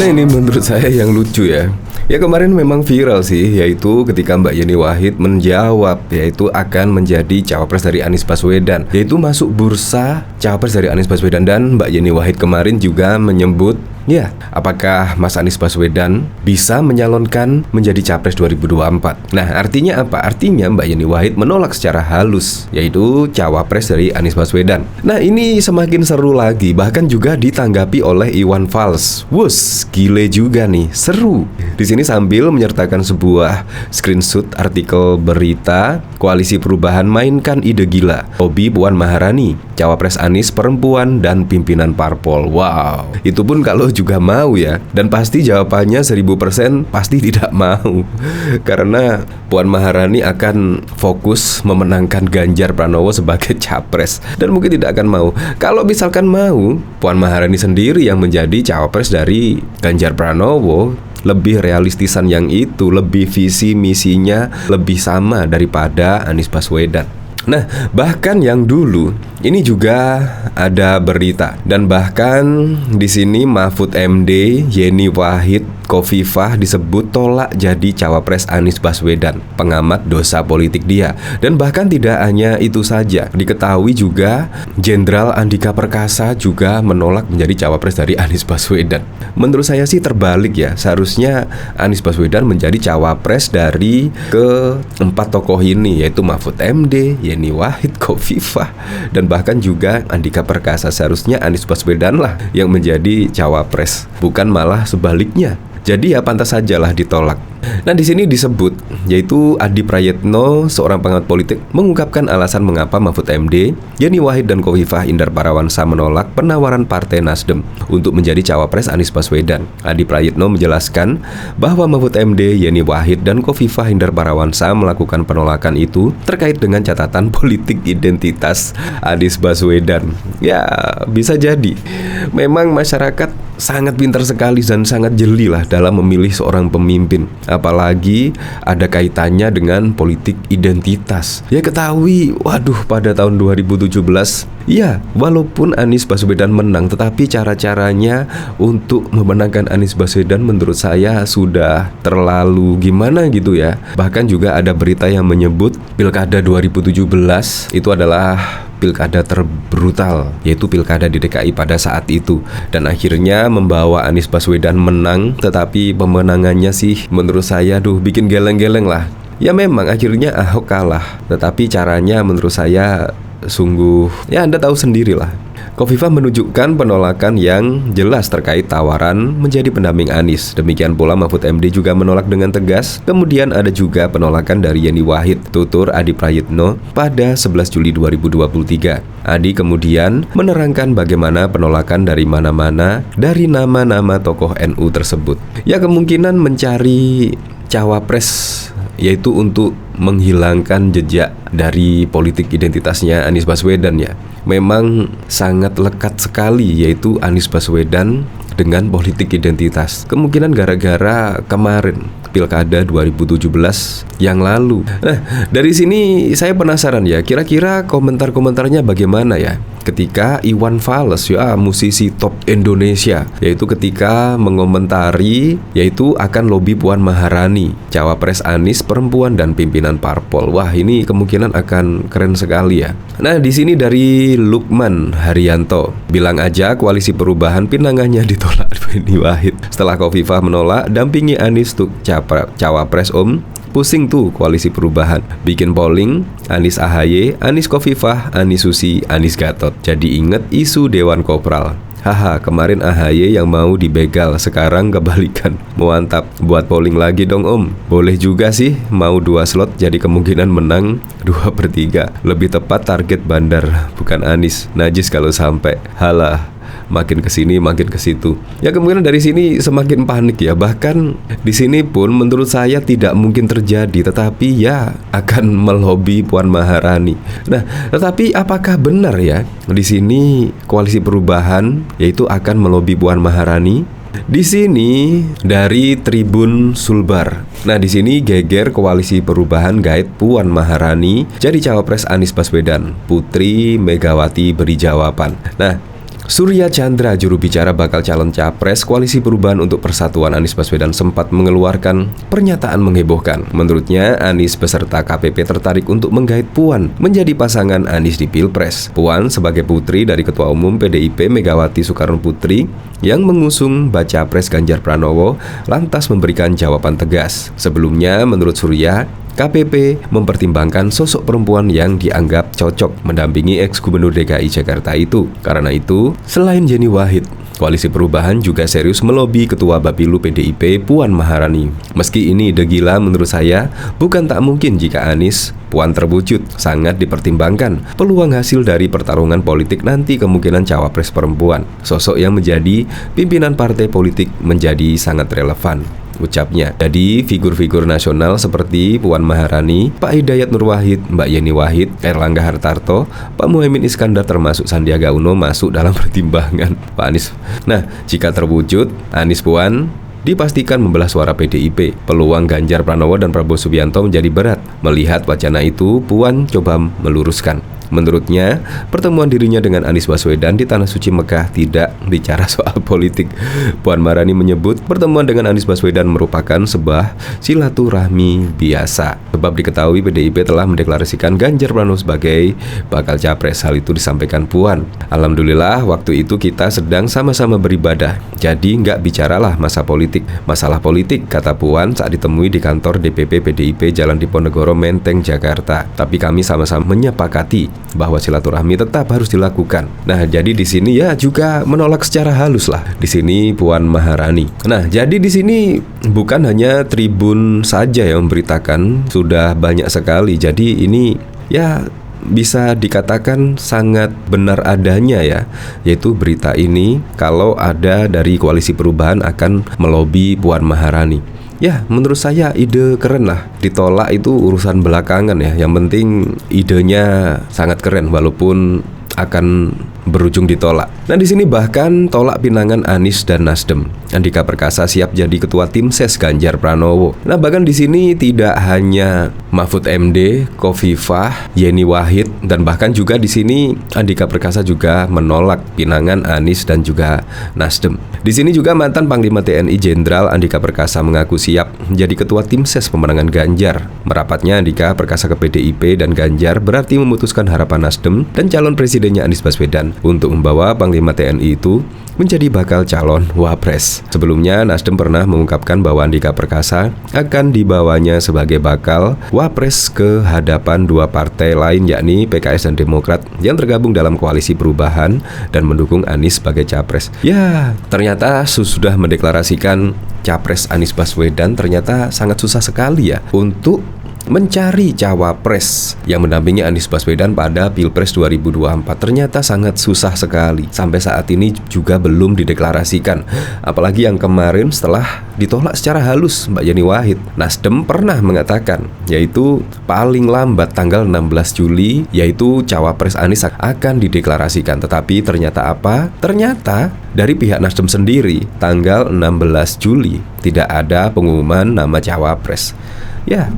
Nah, ini menurut saya yang lucu ya. Ya kemarin memang viral sih, yaitu ketika Mbak Yeni Wahid menjawab yaitu akan menjadi cawapres dari Anies Baswedan, yaitu masuk bursa cawapres dari Anies Baswedan. Dan Mbak Yeni Wahid kemarin juga menyebut, ya, apakah Mas Anies Baswedan bisa menyalonkan menjadi capres 2024. Nah, artinya apa? Artinya Mbak Yeni Wahid menolak secara halus, yaitu cawapres dari Anies Baswedan. Nah, ini semakin seru lagi, bahkan juga ditanggapi oleh Iwan Fals. Wus, gile juga nih, seru. Di sini sambil menyertakan sebuah screenshot artikel berita, Koalisi Perubahan mainkan ide gila, hobi Puan Maharani, cawapres Anies perempuan dan pimpinan parpol. Wow, itu pun kalau juga mau ya. Dan pasti jawabannya 1000% pasti tidak mau. Karena Puan Maharani akan fokus memenangkan Ganjar Pranowo sebagai capres, dan mungkin tidak akan mau. Kalau misalkan mau, Puan Maharani sendiri yang menjadi cawapres dari Ganjar Pranowo, lebih realistisan yang itu, lebih visi misinya lebih sama daripada Anies Baswedan. Nah, bahkan yang dulu ini juga ada berita, dan bahkan di sini Mahfud MD, Yeni Wahid, Khofifah disebut tolak jadi cawapres Anies Baswedan. Pengamat dosa politik dia. Dan bahkan tidak hanya itu saja, diketahui juga Jenderal Andika Perkasa juga menolak menjadi cawapres dari Anies Baswedan. Menurut saya sih terbalik ya. Seharusnya Anies Baswedan menjadi cawapres dari keempat tokoh ini, yaitu Mahfud MD, Yeni Wahid, Khofifah, dan bahkan juga Andika Perkasa. Seharusnya Anies Baswedan lah yang menjadi cawapres, bukan malah sebaliknya. Jadi ya pantas sajalah ditolak. Nah, di sini disebut, yaitu Adi Prayitno, seorang pengamat politik, mengungkapkan alasan mengapa Mahfud MD, Yeni Wahid dan Khofifah Indar Parawansa menolak penawaran Partai Nasdem untuk menjadi cawapres Anies Baswedan. Adi Prayitno menjelaskan bahwa Mahfud MD, Yeni Wahid dan Khofifah Indar Parawansa melakukan penolakan itu terkait dengan catatan politik identitas Anies Baswedan. Ya, bisa jadi memang masyarakat sangat pintar sekali dan sangat jeli lah dalam memilih seorang pemimpin, apalagi ada kaitannya dengan politik identitas. Ya ketahui, waduh, pada tahun 2017, ya walaupun Anies Baswedan menang, tetapi cara-caranya untuk memenangkan Anies Baswedan menurut saya sudah terlalu gimana gitu ya. Bahkan juga ada berita yang menyebut Pilkada 2017 itu adalah pilkada terbrutal, yaitu pilkada di DKI pada saat itu, dan akhirnya membawa Anies Baswedan menang. Tetapi pemenangannya sih menurut saya bikin geleng-geleng lah. Ya memang akhirnya Ahok kalah, tetapi caranya menurut saya sungguh, ya Anda tahu sendirilah. Khofifah menunjukkan penolakan yang jelas terkait tawaran menjadi pendamping Anies. Demikian pula Mahfud MD juga menolak dengan tegas. Kemudian ada juga penolakan dari Yeni Wahid, tutur Adi Prayitno pada 11 Juli 2023. Adi kemudian menerangkan bagaimana penolakan dari mana-mana dari nama-nama tokoh NU tersebut. Ya kemungkinan mencari cawapres, yaitu untuk menghilangkan jejak dari politik identitasnya Anies Baswedan ya. Memang sangat lekat sekali, yaitu Anies Baswedan dengan politik identitas. Kemungkinan gara-gara kemarin Pilkada 2017 yang lalu. Nah, dari sini saya penasaran ya, kira-kira komentar-komentarnya bagaimana ya ketika Iwan Fals, ya musisi top Indonesia, yaitu ketika mengomentari yaitu akan lobi Puan Maharani, cawapres Anies perempuan dan pimpinan parpol. Wah, ini kemungkinan akan keren sekali ya. Nah, di sini dari Lukman Haryanto, bilang aja Koalisi Perubahan pinangannya ditolak Yeni Wahid. Setelah Khofifah menolak dampingi Anies tuh cawapres Om. Pusing tuh Koalisi Perubahan, bikin polling Anies AHY, Anies Khofifah, Anies Susi, Anies Gatot. Jadi inget isu Dewan Kopral. Haha, kemarin AHY yang mau dibegal, sekarang kebalikan. Mantap, buat polling lagi dong Om. Boleh juga sih, mau 2 slot, jadi kemungkinan menang 2/3. Lebih tepat target Bandar, bukan Anies. Najis kalau sampai. Halah, makin kesini makin ke situ. Ya kemungkinan dari sini semakin panik ya. Bahkan di sini pun menurut saya tidak mungkin terjadi, tetapi ya akan melobi Puan Maharani. Nah, tetapi apakah benar ya di sini Koalisi Perubahan yaitu akan melobi Puan Maharani? Di sini dari Tribun Sulbar. Nah, di sini geger Koalisi Perubahan gaet Puan Maharani jadi cawapres Anies Baswedan. Putri Megawati beri jawaban. Nah, Surya Chandra, juru bicara bakal calon capres Koalisi Perubahan untuk Persatuan Anies Baswedan, sempat mengeluarkan pernyataan menghebohkan. Menurutnya, Anies beserta KPP tertarik untuk menggait Puan menjadi pasangan Anies di Pilpres. Puan sebagai putri dari Ketua Umum PDIP Megawati Soekarno Putri yang mengusung baca pres Ganjar Pranowo lantas memberikan jawaban tegas. Sebelumnya, menurut Surya, KPP mempertimbangkan sosok perempuan yang dianggap cocok mendampingi ex-gubernur DKI Jakarta itu. Karena itu, selain Yeni Wahid, Koalisi Perubahan juga serius melobi Ketua Bapilu PDIP Puan Maharani. Meski ini ide gila menurut saya, bukan tak mungkin jika Anies Puan terwujud. Sangat dipertimbangkan peluang hasil dari pertarungan politik nanti kemungkinan cawapres perempuan. Sosok yang menjadi pimpinan partai politik menjadi sangat relevan, ucapnya. Jadi figur-figur nasional seperti Puan Maharani, Pak Hidayat Nur Wahid, Mbak Yeni Wahid, Erlangga Hartarto, Pak Muhaimin Iskandar termasuk Sandiaga Uno masuk dalam pertimbangan Pak Anies. Nah, jika terwujud, Anies Puan dipastikan membelah suara PDIP. Peluang Ganjar Pranowo dan Prabowo Subianto menjadi berat. Melihat wacana itu, Puan coba meluruskan. Menurutnya, pertemuan dirinya dengan Anies Baswedan di Tanah Suci Mekah tidak bicara soal politik. Puan Maharani menyebut pertemuan dengan Anies Baswedan merupakan sebuah silaturahmi biasa. Sebab diketahui PDIP telah mendeklarasikan Ganjar Pranowo sebagai bakal capres. Hal itu disampaikan Puan. Alhamdulillah, waktu itu kita sedang sama-sama beribadah. Jadi nggak bicaralah masalah politik, kata Puan saat ditemui di kantor DPP PDIP Jalan Diponegoro, Menteng, Jakarta. Tapi kami sama-sama menyepakati bahwa silaturahmi tetap harus dilakukan. Nah, jadi di sini ya juga menolak secara halus lah. Di sini Puan Maharani. Nah, jadi di sini bukan hanya Tribun saja yang memberitakan, sudah banyak sekali. Jadi ini ya bisa dikatakan sangat benar adanya ya, yaitu berita ini kalau ada dari Koalisi Perubahan akan melobi Puan Maharani. Ya, menurut saya ide keren lah. Ditolak itu urusan belakangan ya. Yang penting idenya sangat keren walaupun akan berujung ditolak. Nah, di sini bahkan tolak pinangan Anies dan Nasdem. Andika Perkasa siap jadi ketua tim ses Ganjar Pranowo. Nah, bahkan di sini tidak hanya Mahfud MD, Khofifah, Yeni Wahid, dan bahkan juga di sini Andika Perkasa juga menolak pinangan Anies dan juga Nasdem. Di sini juga mantan Panglima TNI Jenderal Andika Perkasa mengaku siap menjadi ketua tim ses pemenangan Ganjar. Merapatnya Andika Perkasa ke PDIP dan Ganjar berarti memutuskan harapan Nasdem dan calon presidennya Anies Baswedan untuk membawa Panglima TNI itu menjadi bakal calon wapres. Sebelumnya Nasdem pernah mengungkapkan bahwa Andika Perkasa akan dibawanya sebagai bakal wapres ke hadapan dua partai lain yakni PKS dan Demokrat yang tergabung dalam Koalisi Perubahan dan mendukung Anies sebagai capres. Ya, ternyata sudah mendeklarasikan capres Anies Baswedan ternyata sangat susah sekali ya untuk mencari cawapres yang mendampingi Anies Baswedan pada Pilpres 2024. Ternyata sangat susah sekali. Sampai saat ini juga belum dideklarasikan. Apalagi yang kemarin setelah ditolak secara halus Mbak Yeni Wahid. Nasdem pernah mengatakan yaitu paling lambat tanggal 16 Juli yaitu cawapres Anies akan dideklarasikan. Tetapi ternyata apa? Ternyata dari pihak Nasdem sendiri tanggal 16 Juli tidak ada pengumuman nama cawapres. Ya,